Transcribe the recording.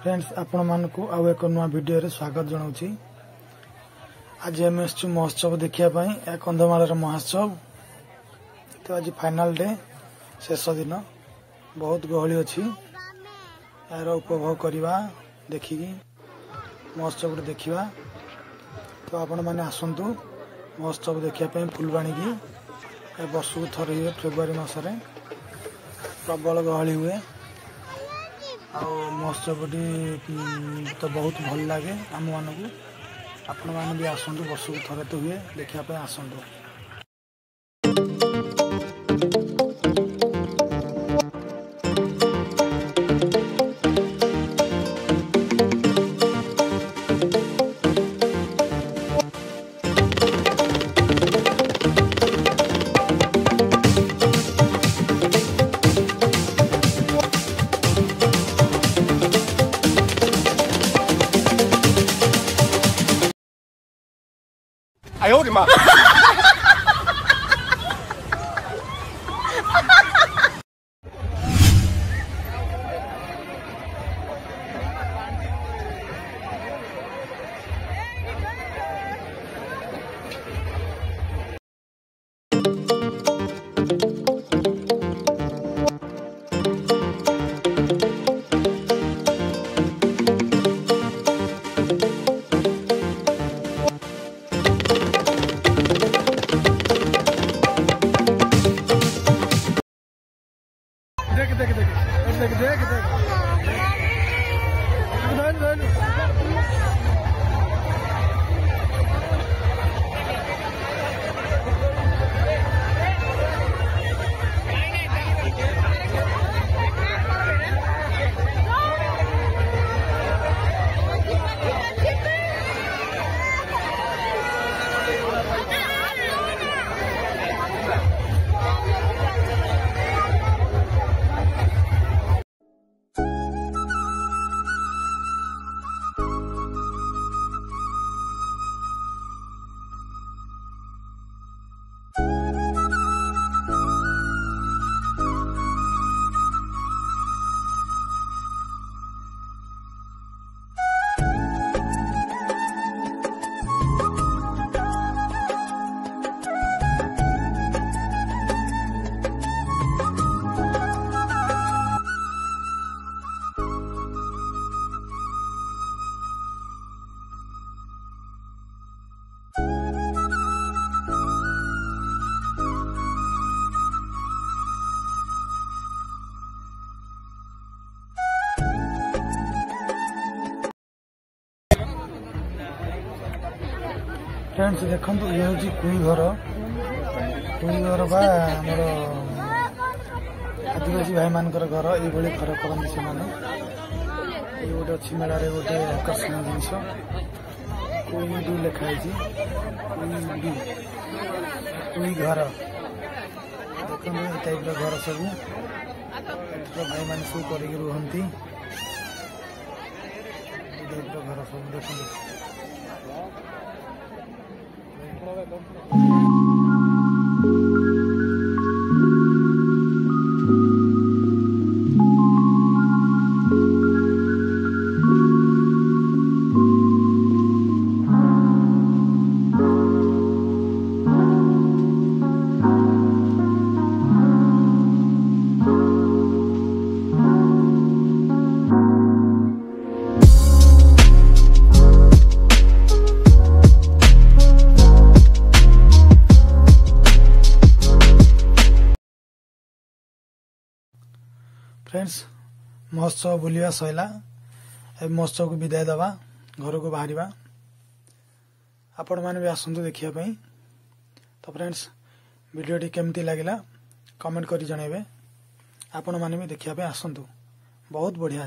Friends आपण मानकु आउ एक नुआ वीडियो रे स्वागत जनाऊँ। आज आम आसु महोत्सव देखा कंधमाल महोत्सव। तो आज फाइनल डे शेष दिन बहुत गहली अच्छी यार उपभोग करवा देखिकी महोत्सव देखा। तो आपण मैंने आसतु महोत्सव देखापी फुलवाणी की वर्ष को थर हुए फेब्रुआरी मसरे प्रबल गहली हुए। महोत्सवटी तो बहुत भल लगे आम मानक। आपण मैंने भी आसतु वर्ष को थरे तो हुए देखापी आसतु।哎呦我的妈देख देख देख देख देख देख फ्रेंड्स देखो ये हूँ कुई घर बा आमर आदिवासी भाई मान घर ये घर करते से ये गोटे अच्छी मेला गोटे आकर्षण जिनस कुई डू लिखाई कुई घर देखो ये टाइप घर सब भाई मान सब कर रुहती घर सब देखते। फ्रेंड्स महोत्सव बुलिया सैला महोत्सव को विदाय दवा घर को बाहर आपण मैंने भी आसतु देखापी। तो फ्रेंड्स वीडियोटी केमती लगिला कमेंट करी जनइबे। आपण मैंने भी देखापी आसतु बहुत बढ़िया।